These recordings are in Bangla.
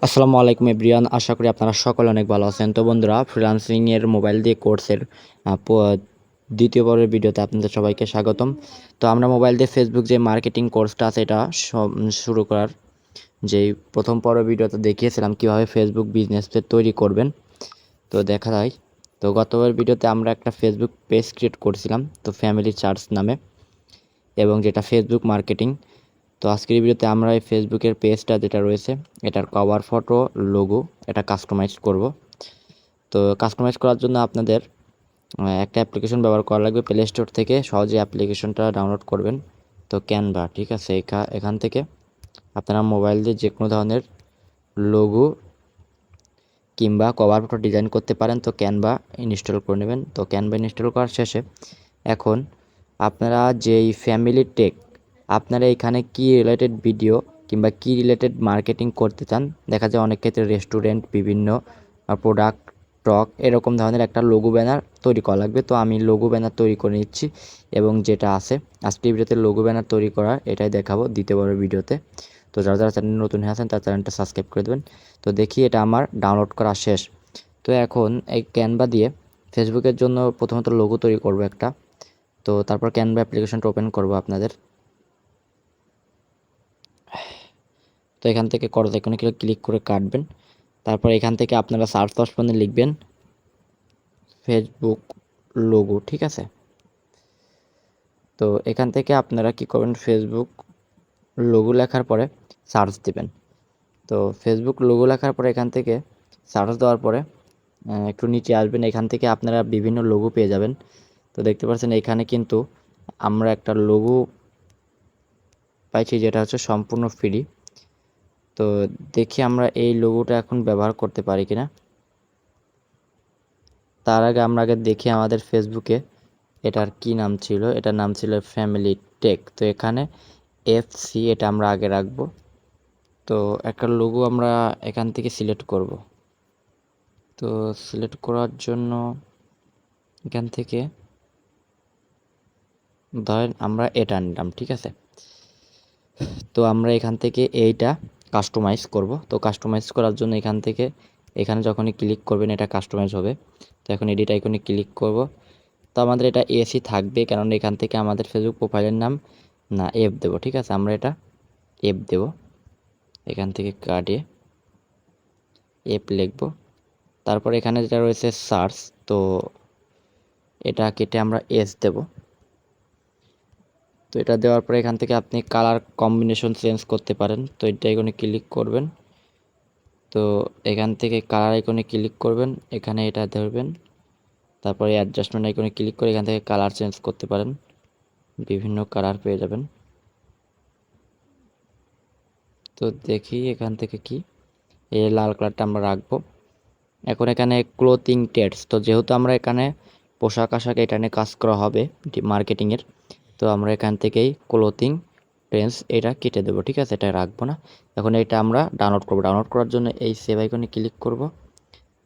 আসসালামু আলাইকুম এভরিওয়ান, আশা করি আপনারা সকলে অনেক ভালো আছেন। তো বন্ধুরা, ফ্রিল্যান্সিং এর মোবাইল দিয়ে কোর্সের দ্বিতীয় পর্বের ভিডিওতে আপনাদের সবাইকে স্বাগতম। তো আমরা মোবাইল দিয়ে ফেসবুক যে মার্কেটিং কোর্সটা আছে এটা শুরু করার যেই প্রথম পর্বের ভিডিওতে দেখিয়েছিলাম কিভাবে ফেসবুক বিজনেস পেজ তৈরি করবেন। তো দেখা যায়, তো গতবার ভিডিওতে আমরা একটা ফেসবুক পেজ ক্রিয়েট করছিলাম, তো ফ্যামিলি চার্জ নামে, এবং যেটা ফেসবুক মার্কেটিং। তো আজকের ভিডিওতে আমরা এই ফেসবুকের পেজটা যেটা রয়েছে এটার কভার ফটো, লোগো এটা কাস্টমাইজ করব। তো কাস্টমাইজ করার জন্য আপনাদের একটা অ্যাপ্লিকেশন ব্যবহার করা লাগবে। প্লে স্টোর থেকে সহজে অ্যাপ্লিকেশনটা ডাউনলোড করবেন। তো ক্যানভা, ঠিক আছে, এখান থেকে আপনারা মোবাইল দিয়ে যে কোনো ধরনের লোগো কিংবা কভার ফটো ডিজাইন করতে পারেন। তো ক্যানভা ইনস্টল করে নেবেন। তো ক্যানভা ইনস্টল করার শেষে এখন আপনারা যেই ফ্যামিলি টেক, আপনারা এখানে কি রিলেটেড ভিডিও কিংবা কি রিলেটেড মার্কেটিং করতে চান, দেখা যায় অনেক ক্ষেত্রে রেস্টুরেন্ট, বিভিন্ন প্রোডাক্ট, টক, এরকম ধরনের একটা লোগো ব্যানার তৈরি করা লাগবে। তো আমি লোগো ব্যানার তৈরি করে নিচ্ছি এবং যেটা আছে আজকের ভিডিওতে লোগো ব্যানার তৈরি করা এটাই দেখাবো দ্বিতীয় বড় ভিডিওতে। তো যারা যারা চ্যানেল নতুন হয়ে আছেন তার চ্যানেলটা সাবস্ক্রাইব করে দেবেন। তো দেখি এটা আমার ডাউনলোড করা শেষ। তো এখন এই ক্যানভা দিয়ে ফেসবুকের জন্য প্রথমত লোগো তৈরি করব একটা। তো তারপর ক্যানভা অ্যাপ্লিকেশনটা ওপেন করব আপনাদের। তো এখান থেকে করজ আইকনে ক্লিক করে কাটবেন। তারপর এখান থেকে আপনারা সার্চ অপশনে লিখবেন ফেসবুক লোগো, ঠিক আছে। তো এখান থেকে আপনারা কি করবেন, ফেসবুক লোগো লেখার পরে সার্চ দিবেন। তো ফেসবুক লোগো লেখার পরে এখান থেকে সার্চ দেওয়ার পরে একটু নিচে আসবেন, এখান থেকে আপনারা বিভিন্ন লোগো পেয়ে যাবেন। তো দেখতে পাচ্ছেন এখানে কিন্তু আমরা একটা লোগো পাইছি যেটা হচ্ছে সম্পূর্ণ ফ্রি। তো দেখি আমরা এই লোগোটা এখন ব্যবহার করতে পারি কিনা। তার আগে আমরা দেখি আমাদের ফেসবুকে এটার কি নাম ছিল। এটার নাম ছিল ফ্যামিলি টেক। তো এখানে FC এটা আমরা আগে রাখবো। তো একটা লোগো আমরা এখান থেকে সিলেক্ট করব। তো সিলেক্ট করার জন্য এখান থেকে ধরেন আমরা এটা নিলাম, ঠিক আছে। তো আমরা এখান থেকে এইটা কাস্টমাইজ করব। তো কাস্টমাইজ করার জন্য এখান থেকে এখানে যখনই ক্লিক করবেন এটা কাস্টমাইজ হবে। তো এখন এডিট আইকনে ক্লিক করব। তো আমাদের এটা AC থাকবে, কারণ এখান থেকে আমাদের ফেসবুক প্রোফাইলের নাম না F দেব, ঠিক আছে। আমরা এটা F দেব, এখান থেকে কাটিয়ে F লিখব। তারপর এখানে যেটা রয়েছে সার্চ, তো এটা কেটে আমরা S দেব। তো এটা দেওয়ার পরে এখান থেকে আপনি কালার কম্বিনেশন চেঞ্জ করতে পারেন। তো এটা আইকনে ক্লিক করবেন। তো এখান থেকে কালার আইকনে ক্লিক করবেন, এখানে এটা ধরবেন, তারপরে অ্যাডজাস্টমেন্ট আইকনে ক্লিক করে এখান থেকে কালার চেঞ্জ করতে পারেন, বিভিন্ন কালার পেয়ে যাবেন। তো দেখি এখান থেকে কি এই লাল কালারটা আমরা রাখবো। এখন এখানে ক্লোথিং টেডস, তো যেহেতু আমরা এখানে পোশাক আশাক এটা নিয়ে কাজ করা হবে মার্কেটিংয়ের, তো আমরা এখান থেকেই ক্লোথিং ট্রেন্ডস এটা কেটে দেবো, ঠিক আছে, এটা রাখবো না। এখন এটা আমরা ডাউনলোড করব। ডাউনলোড করার জন্য এই সেভ আইকনে ক্লিক করব।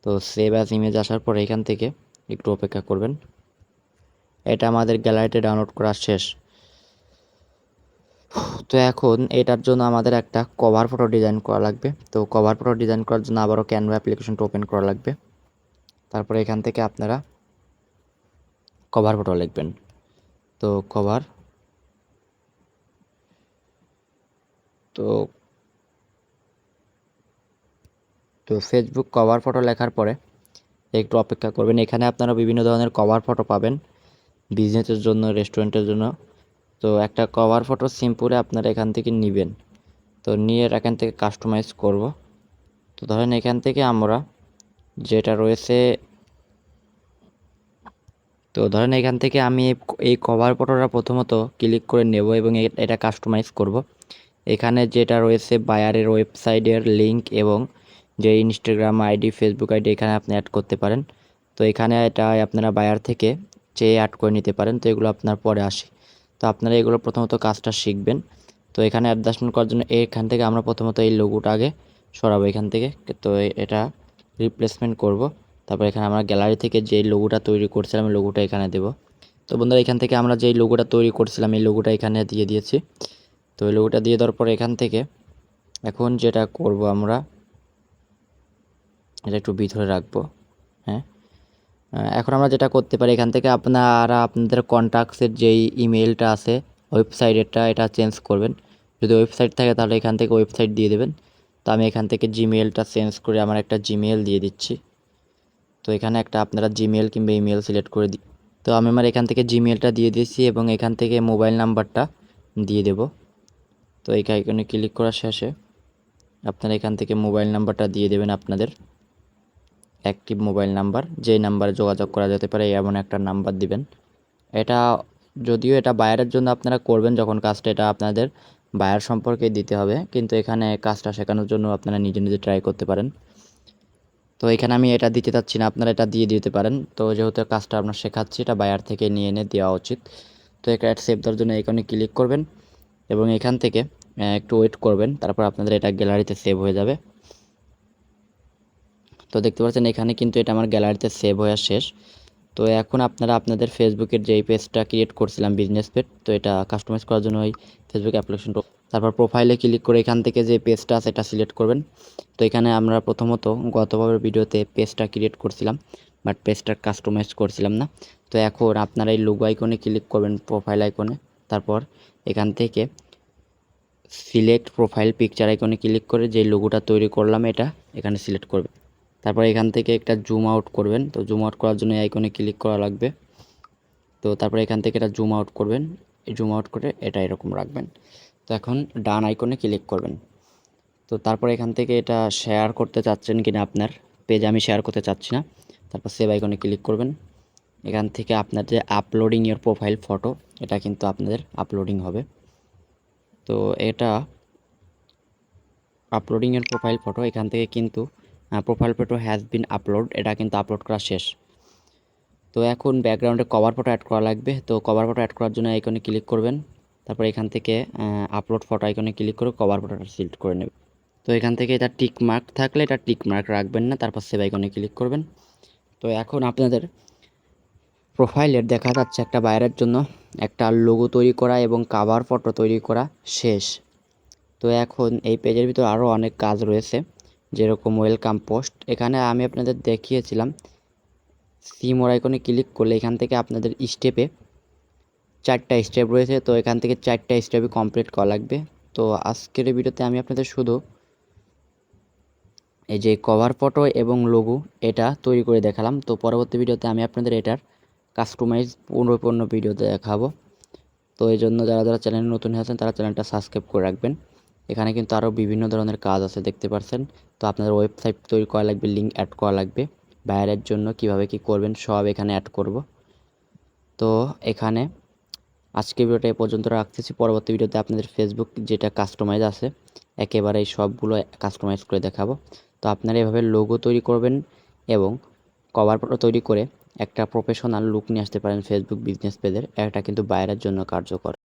তো সেভ অ্যাজ ইমেজ আসার পরে এখান থেকে একটু অপেক্ষা করবেন। এটা আমাদের গ্যালারিতে ডাউনলোড করা শেষ। তো এখন এটার জন্য আমাদের একটা কভার ফটো ডিজাইন করা লাগবে। তো কভার ফটো ডিজাইন করার জন্য আবারও ক্যানভা অ্যাপ্লিকেশনটা ওপেন করা লাগবে। তারপরে এখান থেকে আপনারা কভার ফটো লিখবেন। তো কভার, তো তো ফেসবুক কভার ফটো লেখার পরে একটু অপেক্ষা করবেন। এখানে আপনারা বিভিন্ন ধরনের কভার ফটো পাবেন, বিজনেসের জন্য, রেস্টুরেন্টের জন্য। তো একটা কভার ফটো সিম্পলে আপনারা এখান থেকে নেবেন। তো নিয়ে এখান থেকে কাস্টমাইজ করব। তো ধরেন এখান থেকে আমরা যেটা রয়েছে, তো ধরেন এখান থেকে আমি এই কভার ফটোটা প্রথমত ক্লিক করে নেব এবং এটা কাস্টমাইজ করব। এখানে যেটা রয়েছে বায়ারের ওয়েবসাইটের লিঙ্ক এবং যে ইনস্টাগ্রাম আইডি, ফেসবুক আইডি এখানে আপনি অ্যাড করতে পারেন। তো এখানে এটা আপনারা বায়ার থেকে চেয়ে অ্যাড করে নিতে পারেন। তো এগুলো আপনার পরে আসে। তো আপনারা এগুলো প্রথমত কাজটা শিখবেন। তো এখানে অ্যাডজাস্টমেন্ট করার জন্য এখান থেকে আমরা প্রথমত এই লোগোটা আগে সরাবো এখান থেকে। তো এটা রিপ্লেসমেন্ট করব। তারপর এখানে আমরা গ্যালারি থেকে যে লোগোটা তৈরি করছিলাম এই লোগোটা এখানে দেব। তো বন্ধুরা, এখান থেকে আমরা যেই লোগোটা তৈরি করছিলাম এই লোগোটা এখানে দিয়ে দিয়েছি। তো এই লোগোটা দিয়ে দেওয়ার পর এখান থেকে এখন যেটা করব আমরা, এটা একটু ভিতরে রাখবো। হ্যাঁ, এখন আমরা যেটা করতে পারি, এখান থেকে আপনারা আপনাদের কন্ট্যাক্টসের যেই ইমেলটা আছে ওয়েবসাইটেরটা এটা চেঞ্জ করবেন। যদি ওয়েবসাইট থাকে তাহলে এখান থেকে ওয়েবসাইট দিয়ে দেবেন। তো আমি এখান থেকে জিমেলটা চেঞ্জ করে আমার একটা জিমেল দিয়ে দিচ্ছি। তো এখানে একটা আপনারা জিমেল কিংবা ইমেল সিলেক্ট করে দিই। তো আমি আমার এখান থেকে জিমেলটা দিয়ে দিয়েছি এবং এখান থেকে মোবাইল নাম্বারটা দিয়ে দেব। তো এই আইকনে ক্লিক করার শেষে আপনারা এখান থেকে মোবাইল নাম্বারটা দিয়ে দেবেন, আপনাদের অ্যাক্টিভ মোবাইল নাম্বার, যেই নাম্বারে যোগাযোগ করা যেতে পারে এমন একটা নাম্বার দিবেন। এটা যদিও এটা বায়ারের জন্য আপনারা করবেন যখন কাজটা, এটা আপনাদের বায়ার সম্পর্কে দিতে হবে, কিন্তু এখানে কাজটা শেখানোর জন্য আপনারা নিজে নিজে ট্রাই করতে পারেন। তো এখানে আমি এটা দিতে চাচ্ছি না, আপনারা এটা দিয়ে দিতে পারেন। তো যেহেতু কাজটা আপনার শেখাচ্ছি, এটা বায়ার থেকে নিয়ে এনে দেওয়া উচিত। তো এটা সেভ দেওয়ার জন্য এখানে ক্লিক করবেন এবং এখান থেকে একটু ওয়েট করবেন, তারপর আপনাদের এটা গ্যালারিতে সেভ হয়ে যাবে। তো দেখতে পাচ্ছেন এখানে কিন্তু এটা আমার গ্যালারিতে সেভ হয়ে শেষ। তো এখন আপনারা আপনাদের ফেসবুকের যেই পেজটা ক্রিয়েট করছিলাম বিজনেস পেজ, তো এটা কাস্টমাইজ করার জন্য ওই ফেসবুক অ্যাপ্লিকেশন, তারপর প্রোফাইলে ক্লিক করে এখান থেকে যে পেজটা আছে এটা সিলেক্ট করবেন। তো এখানে আমরা প্রথমত গতবার ভিডিওতে পেজটা ক্রিয়েট করছিলাম, বাট পেজটা কাস্টমাইজ করছিলাম না। তো এখন আপনারা এই লোগো আইকনে ক্লিক করবেন, প্রোফাইল আইকনে, তারপর এখান থেকে সিলেক্ট প্রোফাইল পিকচার আইকনে ক্লিক করে যে লোগোটা তৈরি করলাম এটা এখানে সিলেক্ট করবেন। তারপর এখান থেকে একটা জুম আউট করবেন। তো জুম আউট করার জন্য এই আইকনে ক্লিক করা লাগবে। তো তারপরে এখান থেকে এটা জুম আউট করবেন, জুম আউট করে এটা এরকম রাখবেন। তো এখন ডান আইকনে ক্লিক করবেন। তো তারপর এখান থেকে এটা শেয়ার করতে চাচ্ছেন কিনা আপনার পেজে, আমি শেয়ার করতে চাচ্ছি না। তারপর সেভ আইকনে ক্লিক করবেন। এখান থেকে আপনার যে আপলোডিং ইয়োর প্রোফাইল ফটো, এটা কিন্তু আপনাদের আপলোডিং হবে। তো এটা আপলোডিং ইয়োর প্রোফাইল ফটো, এখান থেকে কিন্তু profile photo has been upload, এটা কিন্তু আপলোড করা শেষ। তো এখন ব্যাকগ্রাউন্ডে কভার ফটো অ্যাড করা লাগবে। তো কভার ফটো অ্যাড করার জন্য আইকনে ক্লিক করবেন, তারপর এখান থেকে আপলোড ফটো আইকনে ক্লিক করে কভার ফটোটা সিলেক্ট করে নেবেন। তো এখান থেকে এটা টিক মার্ক থাকলে এটা টিক মার্ক রাখবেন না, তারপর সেভ আইকনে ক্লিক করবেন। তো এখন আপনাদের প্রোফাইলের দেখা যাচ্ছে একটা বায়ারের জন্য একটা লোগো তৈরি করা এবং কভার ফটো তৈরি করা শেষ। তো এখন এই পেজের ভিতর আরও অনেক কাজ রয়েছে, যেরকম ওয়েলকাম পোস্ট। এখানে আমি আপনাদের দেখিয়েছিলাম সি মোর আইকনে ক্লিক করলে এখান থেকে আপনাদের স্টেপে 4টা স্টেপ রয়েছে। তো এখান থেকে 4টা স্টেপই কমপ্লিট করা লাগবে। তো আজকের ভিডিওতে আমি আপনাদের শুধু এই যে কভার ফটো এবং লোগো এটা তৈরি করে দেখালাম। তো পরবর্তী ভিডিওতে আমি আপনাদের এটার কাস্টমাইজ পূর্ণ ভিডিও দেখাবো। তো এই জন্য যারা যারা চ্যানেলে নতুন হয়েছেন তারা চ্যানেলটা সাবস্ক্রাইব করে রাখবেন। এখানে কিন্তু আরও বিভিন্ন ধরনের কাজ আছে দেখতে পাচ্ছেন। তো আপনাদের ওয়েবসাইট তৈরি করা লাগবে, লিঙ্ক অ্যাড করা লাগবে, বায়ারের জন্য কিভাবে কি করবেন সব এখানে অ্যাড করব। তো এখানে আজকে ভিডিওটা এ পর্যন্ত রাখতেছি। পরবর্তী ভিডিওতে আপনাদের ফেসবুক যেটা কাস্টমাইজ আছে একেবারে সবগুলো কাস্টমাইজ করে দেখাবো। তো আপনারা এভাবে লোগো তৈরি করবেন এবং কভার ফটো তৈরি করে একটা প্রফেশনাল লুক নিয়ে আসতে পারেন ফেসবুক বিজনেস পেজের। এটা কিন্তু বায়ারের জন্য কার্যকর।